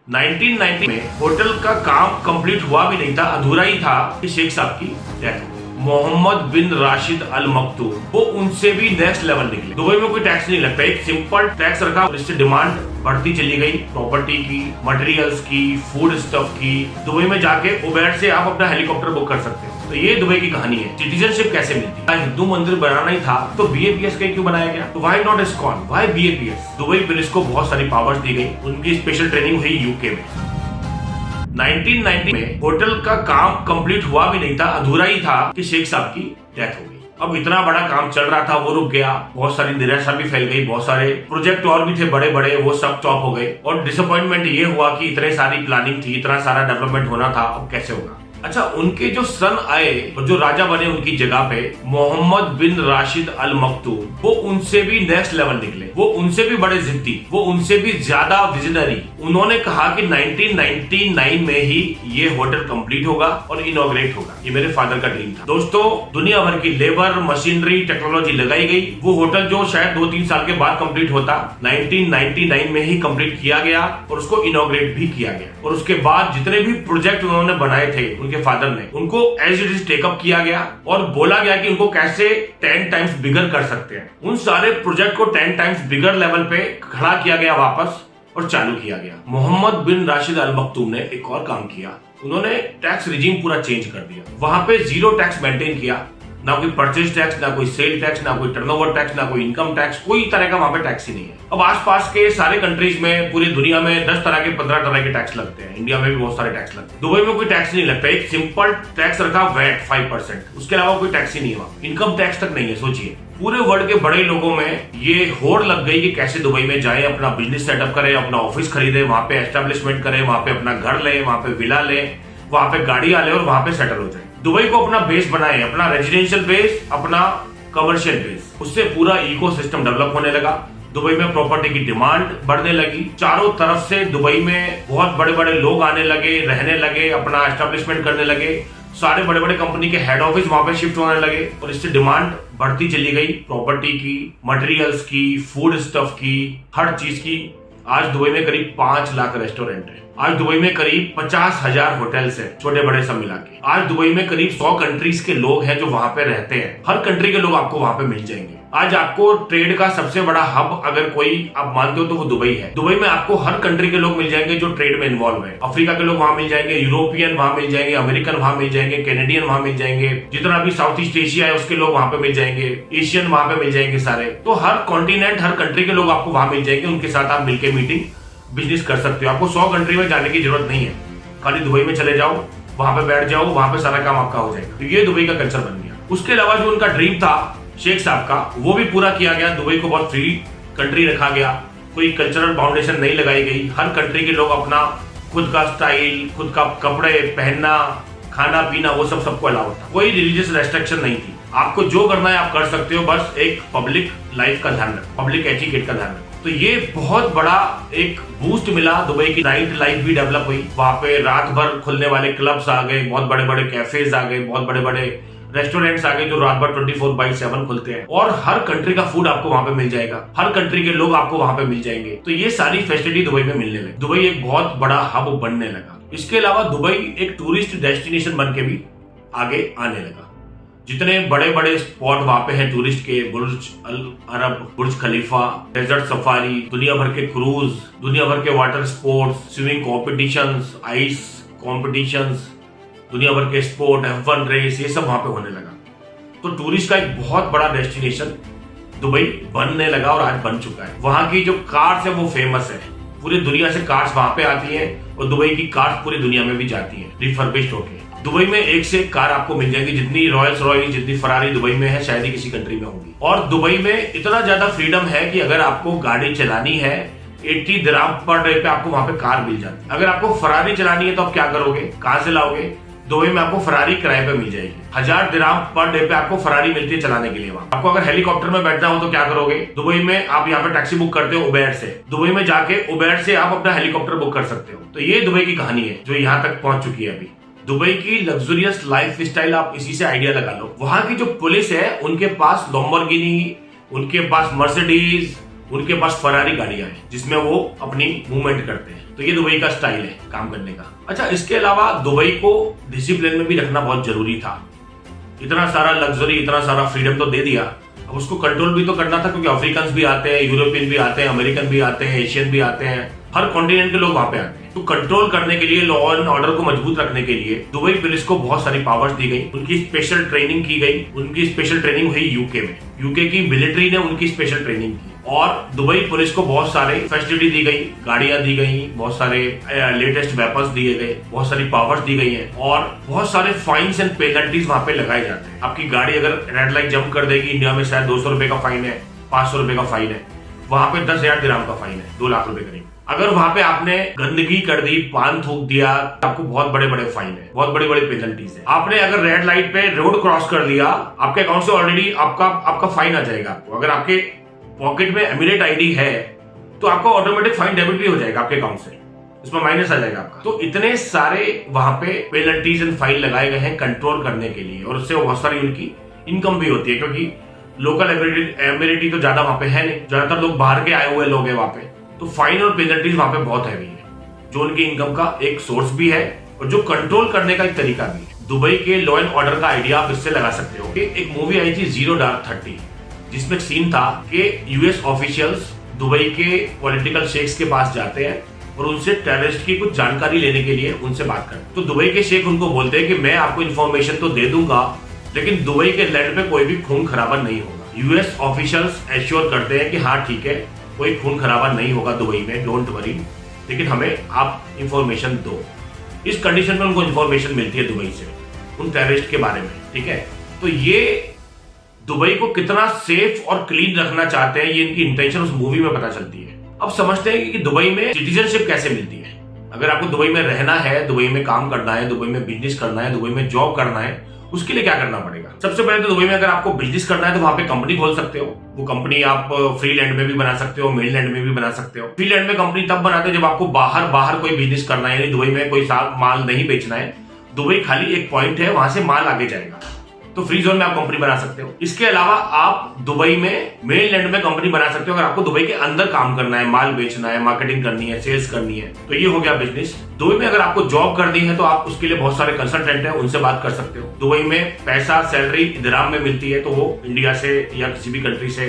1990 में होटल का काम कंप्लीट हुआ भी नहीं था, अधूरा ही था कि शेख साहब की डेथ हो गई। मोहम्मद बिन राशिद अल मक्तूम वो उनसे भी नेक्स्ट लेवल निकले। दुबई में कोई टैक्स नहीं लगता, एक सिंपल टैक्स रखा, इससे डिमांड बढ़ती चली गई, प्रॉपर्टी की, मटेरियल्स की, फूड स्टफ की। दुबई में जाके उबेर से आप अपना हेलीकॉप्टर बुक कर सकते हो। तो ये दुबई की कहानी है। सिटीजनशिप कैसे मिलती है? हिंदू मंदिर बनाना ही था तो बीएपीएस का क्यों बनाया गया? तो why not ISKCON, why BAPS? Dubai police को बहुत सारी पावर्स दी गई, उनकी स्पेशल ट्रेनिंग हुई यूके में। 1990 में होटल का काम कंप्लीट हुआ भी नहीं था, अधूरा ही था कि शेख साहब की डेथ हो गई। अब इतना बड़ा काम चल रहा था, वो रुक गया, बहुत सारी निराशा भी फैल गई, बहुत सारे प्रोजेक्ट और भी थे बड़े बड़े, वो सब स्टॉप हो गए। और डिसअपॉइंटमेंट ये हुआ कि इतने सारी प्लानिंग थी, इतना सारा डेवलपमेंट होना था, अब कैसे होगा? अच्छा, उनके जो सन आए और जो राजा बने उनकी जगह पे मोहम्मद बिन राशिद अल मक्तूम, वो उनसे भी नेक्स्ट लेवल निकले, वो उनसे भी बड़े जिद्दी, वो उनसे भी ज्यादा विजनरी। उन्होंने कहा कि 1999 में ही ये होटल कंप्लीट होगा और इनॉग्रेट होगा। ये मेरे फादर का ड्रीम था। दोस्तों, दुनिया भर की लेबर, मशीनरी, टेक्नोलॉजी लगाई गई। वो होटल जो शायद 2-3 साल के बाद कंप्लीट होता, 1999 में ही कंप्लीट किया गया और उसको इनॉग्रेट भी किया गया। और उसके बाद जितने भी प्रोजेक्ट उन्होंने बनाए थे उनके फादर ने, उनको एज इट इज टेकअप किया गया और बोला गया कि उनको कैसे 10 टाइम्स बिगर कर सकते हैं। उन सारे प्रोजेक्ट को 10 टाइम्स बिगर लेवल पे खड़ा किया गया वापस और चालू किया गया। मोहम्मद बिन राशिद अल मक्तूम ने एक और काम किया, उन्होंने टैक्स रिजीम पूरा चेंज कर दिया। वहां पे 0 टैक्स मेंटेन किया, ना कोई परचेज टैक्स, ना कोई सेल टैक्स, ना कोई टर्नओवर टैक्स, ना कोई इनकम टैक्स, कोई तरह का वहां पे टैक्स ही नहीं है। अब आसपास के सारे कंट्रीज में, पूरी दुनिया में 10 तरह के 15 तरह के टैक्स लगते हैं। इंडिया में भी बहुत सारे टैक्स लगते हैं। दुबई में कोई टैक्स नहीं लगता, एक सिंपल टैक्स रखा, वैट 5%, उसके अलावा कोई टैक्स ही नहीं है वहां। इनकम टैक्स तक नहीं है। सोचिए, पूरे वर्ल्ड के बड़े लोगों में ये होड़ लग गई कि कैसे दुबई में जाए, अपना बिजनेस सेटअप करे, अपना ऑफिस खरीदे, वहां पे एस्टेब्लिशमेंट करे, वहां पे अपना घर ले, वहां पे विला ले, वहां पे गाड़ियां ले और वहां पे सेटल हो जाए। दुबई को अपना बेस बनाए, अपना रेजिडेंशियल बेस, अपना कमर्शियल बेस। उससे पूरा इकोसिस्टम डेवलप होने लगा। दुबई में प्रॉपर्टी की डिमांड बढ़ने लगी। चारों तरफ से दुबई में बहुत बड़े बड़े लोग आने लगे, रहने लगे, अपना एस्टेब्लिशमेंट करने लगे। सारे बड़े बड़े कंपनी के हेड ऑफिस वहां पे शिफ्ट होने लगे और इससे डिमांड बढ़ती चली गई, प्रॉपर्टी की, मटेरियल्स की, फूड स्टफ की, हर चीज की। आज दुबई में करीब 5 लाख रेस्टोरेंट है। आज दुबई में करीब 50,000 होटल्स हैं, छोटे बड़े सब मिला के। आज दुबई में करीब 100 कंट्रीज के लोग हैं जो वहां पे रहते हैं। हर कंट्री के लोग आपको वहां पे मिल जाएंगे। आज आपको ट्रेड का सबसे बड़ा हब अगर कोई आप मानते हो तो वो दुबई है। दुबई में आपको हर कंट्री के लोग मिल जाएंगे जो ट्रेड में इन्वॉल्व है। अफ्रीका के लोग वहां मिल जाएंगे, यूरोपियन वहां मिल जाएंगे, अमेरिकन वहां मिल जाएंगे, कैनेडियन वहां मिल जाएंगे, जितना भी साउथ ईस्ट एशिया है उसके लोग वहां पे मिल जाएंगे, एशियन वहां पे मिल जाएंगे सारे। तो हर कॉन्टिनेंट, हर कंट्री के लोग आपको वहां मिल जाएंगे। उनके साथ आप मिलकर मीटिंग, बिजनेस कर सकते हो। आपको 100 कंट्री में जाने की जरूरत नहीं है, खाली दुबई में चले जाओ, वहां पे बैठ जाओ, वहां पे सारा काम आपका हो जाएगा। तो ये दुबई का कल्चर बन गया। उसके अलावा जो उनका ड्रीम था शेख साहब का, वो भी पूरा किया गया। दुबई को बहुत फ्री कंट्री रखा गया, कोई कल्चरल फाउंडेशन नहीं लगाई गई। हर कंट्री के लोग अपना खुद का स्टाइल, खुद का कपड़े पहनना, खाना पीना, वो सब सबको अलाउड था। कोई रिलीजियस रेस्ट्रिक्शन नहीं थी। आपको जो करना है आप कर सकते हो, बस एक पब्लिक लाइफ का ध्यान रखो, पब्लिक एटिकेट का ध्यान रखो। तो ये बहुत बड़ा एक बूस्ट मिला। दुबई की नाइट लाइफ भी डेवलप हुई। वहां पे रात भर खुलने वाले क्लब्स आ गए, बहुत बड़े बड़े कैफेज आ गए, बहुत बड़े बड़े रेस्टोरेंट्स आ गए जो रात भर 24/7 खुलते हैं। और हर कंट्री का फूड आपको वहां पे मिल जाएगा, हर कंट्री के लोग आपको वहां पे मिल जाएंगे। तो ये सारी फैसिलिटी दुबई में मिलने लगी। दुबई एक बहुत बड़ा हब बनने लगा। इसके अलावा दुबई एक टूरिस्ट डेस्टिनेशन बन के भी आगे आने लगा। जितने बड़े बड़े स्पॉट वहां पे हैं टूरिस्ट के, बुर्ज अल अरब, बुर्ज खलीफा, डेजर्ट सफारी, दुनिया भर के क्रूज, दुनिया भर के water sports, swimming competitions, ice competitions, दुनिया भर के स्पोर्ट, F1 रेस, ये सब वहां पे होने लगा। तो टूरिस्ट का एक बहुत बड़ा डेस्टिनेशन दुबई बनने लगा और आज बन चुका है। वहां की जो कार्स है वो फेमस है, पूरी दुनिया से कार्स वहां पे आती है और दुबई की कार्स पूरी दुनिया में भी जाती है रिफर्बिश्ड होके। दुबई में एक से एक कार आपको मिल जाएगी। जितनी रॉयल्स रॉयस, जितनी फरारी दुबई में है, शायद ही किसी कंट्री में होगी। और दुबई में इतना ज्यादा फ्रीडम है कि अगर आपको गाड़ी चलानी है, 80 दिरहम पर डे पे आपको वहां पे कार मिल जाती है। अगर आपको फरारी चलानी है तो आप क्या करोगे, कहां से लाओगे? दुबई में आपको फरारी किराए पे मिल जाएगी। 1000 दिरहम पर डे पे आपको फरारी मिलती है चलाने के लिए। वहां आपको अगर हेलीकॉप्टर में बैठना हो तो क्या करोगे? दुबई में आप यहाँ पे टैक्सी बुक करते हो उबेर से। दुबई में जाके उबेर से आप अपना हेलीकॉप्टर बुक कर सकते हो। तो ये दुबई की कहानी है जो यहाँ तक पहुंच चुकी है अभी। दुबई की लग्जरियस लाइफ स्टाइल आप इसी से आइडिया लगा लो। वहां की जो पुलिस है उनके पास लैम्बोर्गिनी, उनके पास मर्सिडीज, उनके पास फरारी गाड़ियां हैं जिसमें वो अपनी मूवमेंट करते हैं। तो ये दुबई का स्टाइल है काम करने का। अच्छा, इसके अलावा दुबई को डिसिप्लिन में भी रखना बहुत जरूरी था। इतना सारा लग्जरी, इतना सारा फ्रीडम तो दे दिया, अब उसको कंट्रोल भी तो करना था, क्योंकि अफ्रीकन भी आते हैं, यूरोपियन भी आते हैं, अमेरिकन भी आते हैं, एशियन भी आते हैं, हर कॉन्टिनेंट के लोग वहां पे आते हैं। तो कंट्रोल करने के लिए, लॉ एंड ऑर्डर को मजबूत रखने के लिए दुबई पुलिस को बहुत सारी पावर्स दी गई, उनकी स्पेशल ट्रेनिंग की गई। उनकी स्पेशल ट्रेनिंग हुई यूके में, यूके की मिलिट्री ने उनकी स्पेशल ट्रेनिंग की, और दुबई पुलिस को बहुत सारे फैसिलिटी दी गई, गाड़ियां दी गई, बहुत सारे लेटेस्ट वेपन्स दिए गए, बहुत सारी पावर्स दी गई हैं, और बहुत सारे फाइन्स एंड पेनल्टीज वहां पे लगाए जाते हैं। आपकी गाड़ी अगर रेड लाइट जंप कर देगी, इंडिया में शायद 200 रुपए का फाइन है, 500 रुपए का फाइन है, वहां पे 10,000 दिरहम का फाइन है, 2 लाख रुपए करीब। अगर वहां पे आपने गंदगी कर दी, पान थूक दिया, आपको बहुत बड़े बड़े फाइन है, बहुत बड़ी बड़ी पेनल्टीज है। आपने अगर रेड लाइट पे रोड क्रॉस कर दिया, आपके अकाउंट से ऑलरेडी आपका फाइन आ जाएगा। आपको अगर आपके पॉकेट में एमिरेट आईडी है तो आपको ऑटोमेटिक फाइन डेबिट भी हो जाएगा आपके अकाउंट से, इसमें माइनस आ जाएगा आपका। तो इतने सारे वहां पे पेनल्टीज एंड फाइन लगाए गए हैं कंट्रोल करने के लिए, और उससे बहुत सारी उनकी इनकम भी होती है, क्योंकि लोकल एमिरेटी तो ज्यादा वहां पे है नहीं, ज्यादातर लोग बाहर के आए हुए लोग हैं वहां पे। तो फाइन और पेनल्टीज वहां पे बहुत हैवी है, जो उनकी इनकम का एक सोर्स भी है और जो कंट्रोल करने का एक तरीका भी है। दुबई के लॉ एंड ऑर्डर का आइडिया आप इससे लगा सकते हो कि एक मूवी आई थी जीरो डार्क 30, जिसमें एक सीन था कि यूएस ऑफिशियल्स दुबई के पॉलिटिकल शेख्स के पास जाते हैं और उनसे टेररिस्ट की कुछ जानकारी लेने के लिए उनसे बात करते हैं। तो दुबई के शेख उनको बोलते हैं कि मैं आपको इन्फॉर्मेशन तो दे दूंगा, लेकिन दुबई के लैंड पे कोई भी खून खराबा नहीं होगा। यूएस ऑफिशियल्स एश्योर करते हैं कि हाँ ठीक है, कोई खून खराबा नहीं होगा दुबई में, डोंट वरी, लेकिन हमें आप इंफॉर्मेशन दो। इस कंडीशन में उनको इंफॉर्मेशन मिलती है दुबई से उन टेररिस्ट के बारे में, ठीक है। तो ये दुबई को कितना सेफ और क्लीन रखना चाहते हैं, ये इनकी इंटेंशन उस मूवी में पता चलती है। अब समझते हैं कि दुबई में सिटीजनशिप कैसे मिलती है। अगर आपको दुबई में रहना है, दुबई में काम करना है, दुबई में बिजनेस करना है, दुबई में जॉब करना है, उसके लिए क्या करना पड़ेगा? सबसे पहले तो दुबई में अगर आपको बिजनेस करना है तो वहां पे कंपनी खोल सकते हो। वो कंपनी आप फ्री लैंड में भी बना सकते हो, मेन लैंड में भी बना सकते हो। फ्री लैंड में कंपनी तब बनाते हो जब आपको बाहर कोई बिजनेस करना है, यानी दुबई में कोई माल नहीं बेचना है। दुबई खाली एक पॉइंट है, वहां से माल आगे जाएगा, तो फ्री जोन में आप कंपनी बना सकते हो। इसके अलावा आप दुबई में मेन लैंड में कंपनी बना सकते हो अगर आपको दुबई के अंदर काम करना है, माल बेचना है, मार्केटिंग करनी है, सेल्स करनी है, तो ये हो गया बिजनेस। दुबई में अगर आपको जॉब करनी है तो आप उसके लिए बहुत सारे कंसल्टेंट हैं, उनसे बात कर सकते हो। दुबई में पैसा, सैलरी दिरहम में मिलती है, तो वो इंडिया से या किसी भी कंट्री से,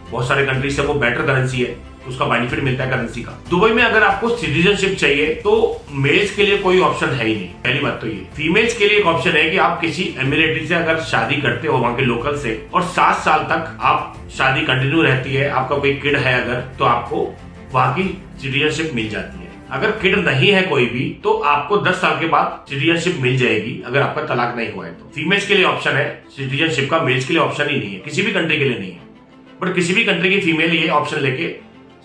बहुत सारे कंट्री से वो बेटर करेंसी है, उसका बेनिफिट मिलता है करेंसी का। दुबई में अगर आपको सिटीजनशिप चाहिए तो मेल्स के लिए कोई ऑप्शन है ही नहीं, पहली बात तो ये। फीमेल्स के लिए एक ऑप्शन है कि आप किसी एमिरेटी से अगर शादी करते हो वहां के लोकल से, और 7 साल तक आप शादी कंटिन्यू रहती है, आपका कोई किड है अगर, तो आपको वहां की सिटीजनशिप मिल जाती है। अगर किड नहीं है कोई भी तो आपको 10 साल के बाद सिटीजनशिप मिल जाएगी, अगर आपका तलाक नहीं हुआ है तो। फीमेल्स के लिए ऑप्शन है सिटीजनशिप का, मेल्स के लिए ऑप्शन ही नहीं है, किसी भी कंट्री के लिए नहीं है। बट किसी भी कंट्री की फीमेल ये ऑप्शन लेके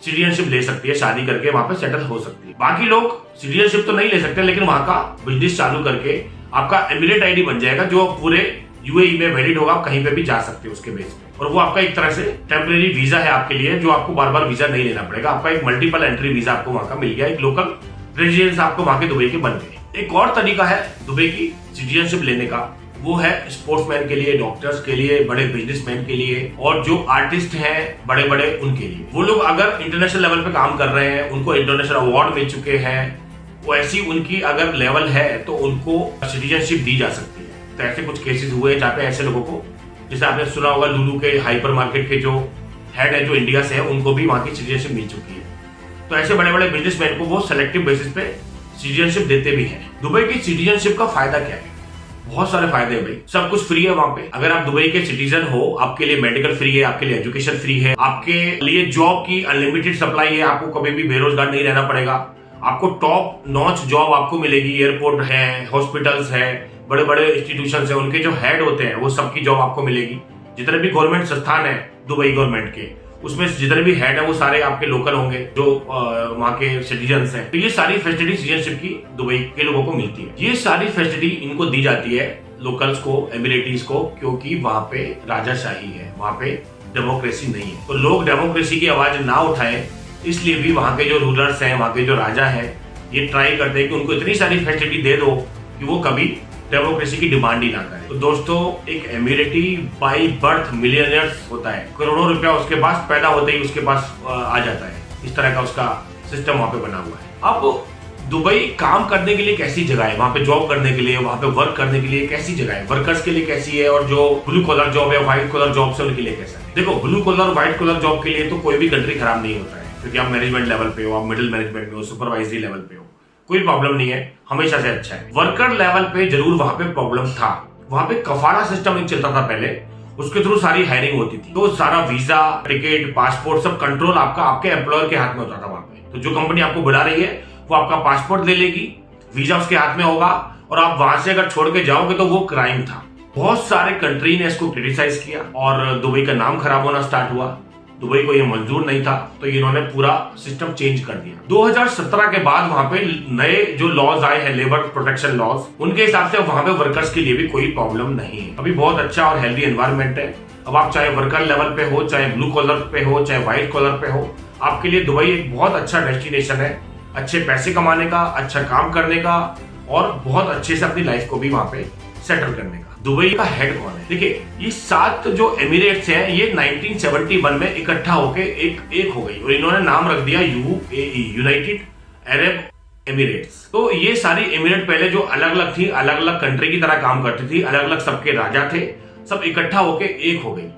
सिटीजनशिप ले सकती है, शादी करके वहां पे सेटल हो सकती है। बाकी लोग सिटीजनशिप तो नहीं ले सकते, लेकिन वहां का बिजनेस चालू करके आपका एमिरेट आईडी बन जाएगा, जो पूरे यूएई में वैलिड होगा, आप कहीं पे भी जा सकते हो उसके बेस पे। और वो आपका एक तरह से टेम्परेरी वीजा है आपके लिए, जो आपको बार बार वीजा नहीं लेना पड़ेगा। आपका एक मल्टीपल एंट्री वीजा आपको वहां का मिल गया, एक लोकल रेजिडेंस आपको वहां के दुबई के बन गए। एक और तरीका है दुबई की सिटीजनशिप लेने का, वो है स्पोर्ट्समैन के लिए, डॉक्टर्स के लिए, बड़े बिजनेसमैन के लिए, और जो आर्टिस्ट हैं बड़े बड़े उनके लिए। वो लोग अगर इंटरनेशनल लेवल पे काम कर रहे हैं, उनको इंटरनेशनल अवार्ड मिल चुके हैं, वैसी उनकी अगर लेवल है तो उनको सिटीजनशिप दी जा सकती है। तो ऐसे कुछ केसेस हुए जहाँ पे ऐसे लोगों को, जैसे आपने सुना होगा लुलु के हाइपर मार्केट के जो हेड है, जो इंडिया से है, उनको भी वहां की सिटीजनशिप मिल चुकी है। तो ऐसे बड़े बड़े बिजनेसमैन को वो सेलेक्टिव बेसिस पे सिटीजनशिप देते भी हैं। दुबई की सिटीजनशिप का फायदा क्या है? बहुत सारे फायदे हैं भाई, सब कुछ फ्री है वहां पे। अगर आप दुबई के सिटीजन हो, आपके लिए मेडिकल फ्री है, आपके लिए एजुकेशन फ्री है, आपके लिए जॉब की अनलिमिटेड सप्लाई है, आपको कभी भी बेरोजगार नहीं रहना पड़ेगा, आपको टॉप नॉच जॉब आपको मिलेगी। एयरपोर्ट है, हॉस्पिटल्स है, बड़े बड़े इंस्टीट्यूशन है, उनके जो हेड होते हैं वो सबकी जॉब आपको मिलेगी। जितने भी गवर्नमेंट संस्थान है दुबई गवर्नमेंट के, उसमें जितने भी हेड है वो सारे आपके लोकल होंगे, जो वहाँ के सिटीजन्स हैं। तो ये सारी फैसिलिटी सिटीजनशिप की दुबई के लोगों को मिलती है। ये सारी फैसिलिटी इनको दी जाती है लोकल्स को, एमिरेटीज को, क्योंकि वहां पे राजाशाही है, वहां पे डेमोक्रेसी नहीं है। तो लोग डेमोक्रेसी की आवाज ना उठाए, इसलिए भी वहां के जो रूलर्स हैं, वहां के जो राजा हैं, ये ट्राई करते हैं कि उनको इतनी सारी फैसिलिटी दे दो कि वो कभी डेमोक्रेसी की डिमांड ही ना करे। तो दोस्तों, एक एमिरेटी बाय बर्थ मिलियनियर्स होता है, करोड़ों रुपया उसके पास पैदा होते ही उसके पास आ जाता है। इस तरह का उसका सिस्टम वहां पे बना हुआ है। अब दुबई काम करने के लिए कैसी जगह है, वहां पे जॉब करने के लिए, वहां पे वर्क करने के लिए कैसी जगह है, वर्कर्स के लिए कैसी है, और जो ब्लू कॉलर जॉब है, व्हाइट कॉलर जॉब है, उनके लिए कैसा है। देखो, blue collar white collar job के लिए तो कोई भी कंट्री खराब नहीं होता है, क्योंकि आप मैनेजमेंट लेवल पे हो, आप मिडिल मैनेजमेंट में हो, सुपरवाइजरी लेवल पे हो, कोई प्रॉब्लम नहीं है, हमेशा से अच्छा है। वर्कर लेवल पे जरूर वहां पे प्रॉब्लम था, वहां पे कफाला सिस्टम एक चलता था पहले, उसके थ्रू सारी हायरिंग होती थी, तो सारा वीजा, टिकट, पासपोर्ट सब कंट्रोल आपके एम्प्लॉयर के हाथ में होता था वहां पे। तो जो कंपनी आपको बुला रही है वो आपका पासपोर्ट ले लेगी, वीजा उसके हाथ में होगा, और आप वहां से अगर छोड़ के जाओगे तो वो क्राइम था। बहुत सारे कंट्री ने इसको क्रिटिसाइज किया और दुबई का नाम खराब होना स्टार्ट हुआ। दुबई को ये मंजूर नहीं था, तो इन्होंने पूरा सिस्टम चेंज कर दिया। 2017 के बाद वहां पे नए जो लॉज आए हैं, लेबर प्रोटेक्शन लॉज, उनके हिसाब से वहां पे वर्कर्स के लिए भी कोई प्रॉब्लम नहीं है। अभी बहुत अच्छा और हेल्दी एनवायरनमेंट है। अब आप चाहे वर्कर लेवल पे हो, चाहे ब्लू कॉलर पे हो, चाहे व्हाइट कॉलर पे हो, आपके लिए दुबई एक बहुत अच्छा डेस्टिनेशन है, अच्छे पैसे कमाने का, अच्छा काम करने का, और बहुत अच्छे से अपनी लाइफ को भी वहां पे सेटल करने का। दुबई का हेड कौन है? देखिए, ये 7 जो एमिरेट्स हैं, ये 1971 में इकट्ठा होके एक हो गई, और इन्होंने नाम रख दिया यूएई, यूनाइटेड अरब एमिरेट्स। तो ये सारी एमिरेट पहले जो अलग अलग थी, अलग अलग कंट्री की तरह काम करती थी, अलग अलग सबके राजा थे, सब इकट्ठा होके एक हो गई।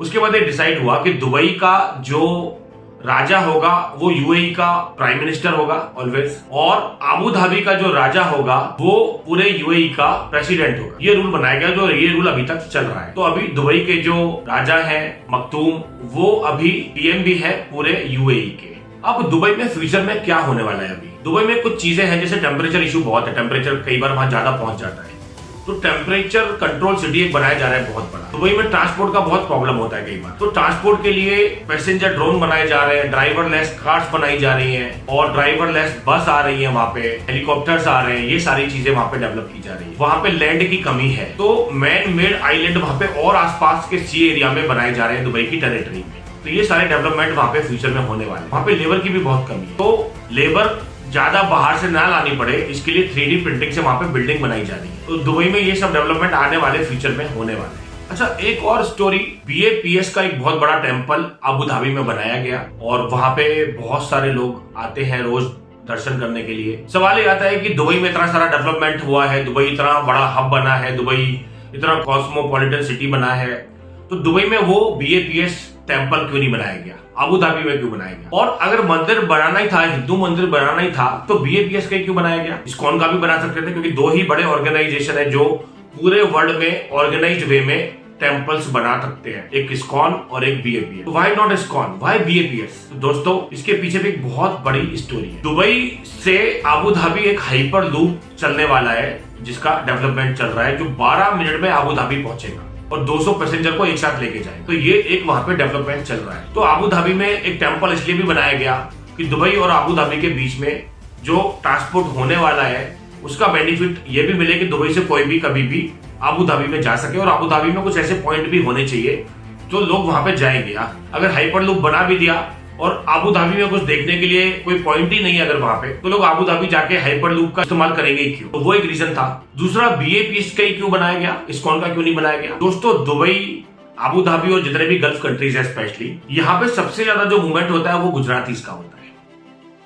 उसके बाद ये डिसाइड हुआ कि दुबई का जो राजा होगा वो यूएई का प्राइम मिनिस्टर होगा ऑलवेज, और आबू धाबी का जो राजा होगा वो पूरे यूएई का प्रेसिडेंट होगा। ये रूल बनाया गया, जो ये रूल अभी तक चल रहा है। तो अभी दुबई के जो राजा है मखतूम, वो अभी पीएम भी है पूरे यूएई के। अब दुबई में फ्यूचर में क्या होने वाला है? अभी दुबई में कुछ चीजें हैं, जैसे टेम्परेचर इशू बहुत है, टेम्परेचर कई बार वहां ज्यादा पहुंच जाता है, तो टेम्परेचर कंट्रोल सिटी एक बनाया जा रहा है बहुत बड़ा। दुबई में ट्रांसपोर्ट का बहुत प्रॉब्लम होता है कई बार, तो ट्रांसपोर्ट के लिए पैसेंजर ड्रोन बनाए जा रहे हैं, ड्राइवरलेस कार्स बनाई जा रही हैं, और ड्राइवरलेस बस आ रही है, वहां पे हेलीकॉप्टर्स आ रहे हैं, ये सारी चीजें वहां पे डेवलप की जा रही है। वहां पे लैंड की कमी है, तो मैन मेड आइलैंड वहां पे और आसपास के सी एरिया में बनाए जा रहे हैं दुबई की टेरिटरी में। तो ये सारे डेवलपमेंट वहां पे फ्यूचर में होने वाले हैं। वहां पे लेबर की भी बहुत कमी है, तो लेबर ज्यादा बाहर से ना लानी पड़े, इसके लिए 3D प्रिंटिंग से वहां पे बिल्डिंग बनाई जा रही है। तो दुबई में ये सब डेवलपमेंट आने वाले फ्यूचर में होने वाले हैं। अच्छा, एक और स्टोरी, BAPS का एक बहुत बड़ा टेम्पल अबू धाबी में बनाया गया, और वहां पे बहुत सारे लोग आते हैं रोज दर्शन करने के लिए। सवाल ये आता है कि दुबई में इतना सारा डेवलपमेंट हुआ है, दुबई इतना बड़ा हब बना है, दुबई इतना कॉस्मोपॉलिटन सिटी बना है, तो दुबई में वो BAPS टेम्पल क्यों नहीं बनाया गया, अबू धाबी में क्यों बनाया गया? और अगर मंदिर बनाना ही था, हिंदू मंदिर बनाना ही था, तो BAPS का क्यों बनाया गया? इस्कॉन का भी बना सकते थे, क्योंकि 2 ही बड़े ऑर्गेनाइजेशन है जो पूरे वर्ल्ड में ऑर्गेनाइज्ड वे में टेम्पल्स बना सकते हैं, एक इस्कॉन और एक BAPS। तो why not ISKCON, why BAPS? तो दोस्तों, इसके पीछे भी एक बहुत बड़ी स्टोरी है। दुबई से अबू धाबी एक हाइपर लूप चलने वाला है, जिसका डेवलपमेंट चल रहा है, जो 12 मिनट में अबू धाबी पहुंचेगा और 200 पैसेंजर को एक साथ लेके जाए। तो ये एक वहां पे डेवलपमेंट चल रहा है। तो अबू धाबी में एक टेम्पल इसलिए भी बनाया गया कि दुबई और अबू धाबी के बीच में जो ट्रांसपोर्ट होने वाला है, उसका बेनिफिट ये भी मिले कि दुबई से कोई भी कभी भी अबू धाबी में जा सके, और अबू धाबी में कुछ ऐसे पॉइंट भी होने चाहिए जो लोग वहां पे जाएंगे। अगर हाइपर लूप बना भी दिया और अबू धाबी में कुछ देखने के लिए कोई पॉइंट ही नहीं है अगर वहां पे, तो लोग अबू धाबी जाके हाइपर लूप का इस्तेमाल करेंगे क्यों? तो वो एक रीजन था। दूसरा, BAPS का ही क्यों बनाया गया, इस्कॉन का क्यों नहीं बनाया गया? दोस्तों, दुबई, अबू धाबी और जितने भी गल्फ कंट्रीज है स्पेशली, यहाँ पे सबसे ज्यादा जो मूवमेंट होता है वो गुजरातीज का होता है।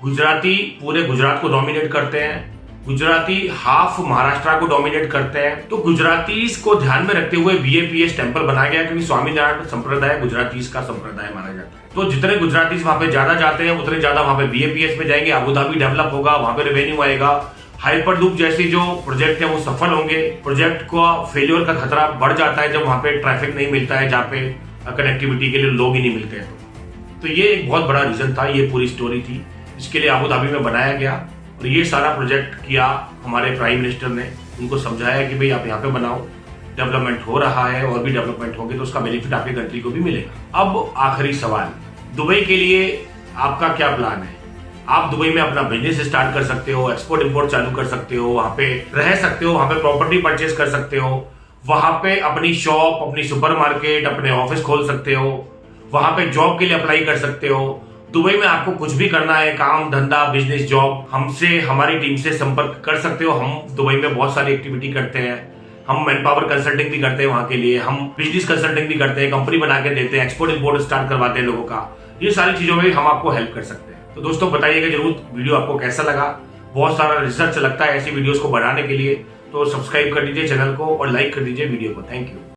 गुजराती पूरे गुजरात को डोमिनेट करते हैं, गुजराती हाफ महाराष्ट्र को डोमिनेट करते हैं। तो गुजरातीज को ध्यान में रखते हुए BAPS टेम्पल बनाया गया, क्योंकि स्वामीनारायण संप्रदाय गुजरातीज का संप्रदाय माना जाता है। तो जितने गुजरातीज वहां पे ज्यादा जाते हैं, उतने ज्यादा वहां पे BAPS में जाएंगे, अबू धाबी डेवलप होगा, वहां पे रेवेन्यू आएगा, हाइपर लूप जैसे जो प्रोजेक्ट है वो सफल होंगे। प्रोजेक्ट का फेलियर का खतरा बढ़ जाता है जब वहां पे ट्रैफिक नहीं मिलता है, जहाँ पे कनेक्टिविटी के लिए लोग ही नहीं मिलते हैं। तो ये एक बहुत बड़ा रीजन था, ये पूरी स्टोरी थी, इसके लिए अबू धाबी में बनाया गया। और ये सारा प्रोजेक्ट किया हमारे प्राइम मिनिस्टर ने, उनको समझाया कि भाई आप यहाँ पे बनाओ, डेवलपमेंट हो रहा है, और भी डेवलपमेंट होगी तो उसका बेनिफिट आपकी कंट्री को भी मिलेगा। अब आखिरी सवाल, दुबई के लिए आपका क्या प्लान है? आप दुबई में अपना बिजनेस स्टार्ट कर सकते हो, एक्सपोर्ट इंपोर्ट चालू कर सकते हो, वहां पे रह सकते हो, वहां पे प्रॉपर्टी परचेज कर सकते हो, वहां पे अपनी शॉप, अपनी सुपरमार्केट, अपने ऑफिस खोल सकते हो, वहां पे जॉब के लिए अप्लाई कर सकते हो। दुबई में आपको कुछ भी करना है, काम धंधा बिजनेस जॉब, हमसे, हमारी टीम से संपर्क कर सकते हो। हम दुबई में बहुत सारी एक्टिविटी करते हैं, हम मैन पावर कंसल्टिंग भी करते हैं वहां के लिए, हम बिजनेस कंसल्टिंग भी करते हैं, कंपनी बना के देते हैं, एक्सपोर्ट इंपोर्ट स्टार्ट करवाते हैं लोगों का। ये सारी चीजों में हम आपको हेल्प कर सकते हैं। तो दोस्तों, बताइएगा जरूर वीडियो आपको कैसा लगा। बहुत सारा रिसर्च लगता है ऐसी वीडियोस को बनाने के लिए। तो सब्सक्राइब कर दीजिए चैनल को और लाइक कर दीजिए वीडियो को। Thank you.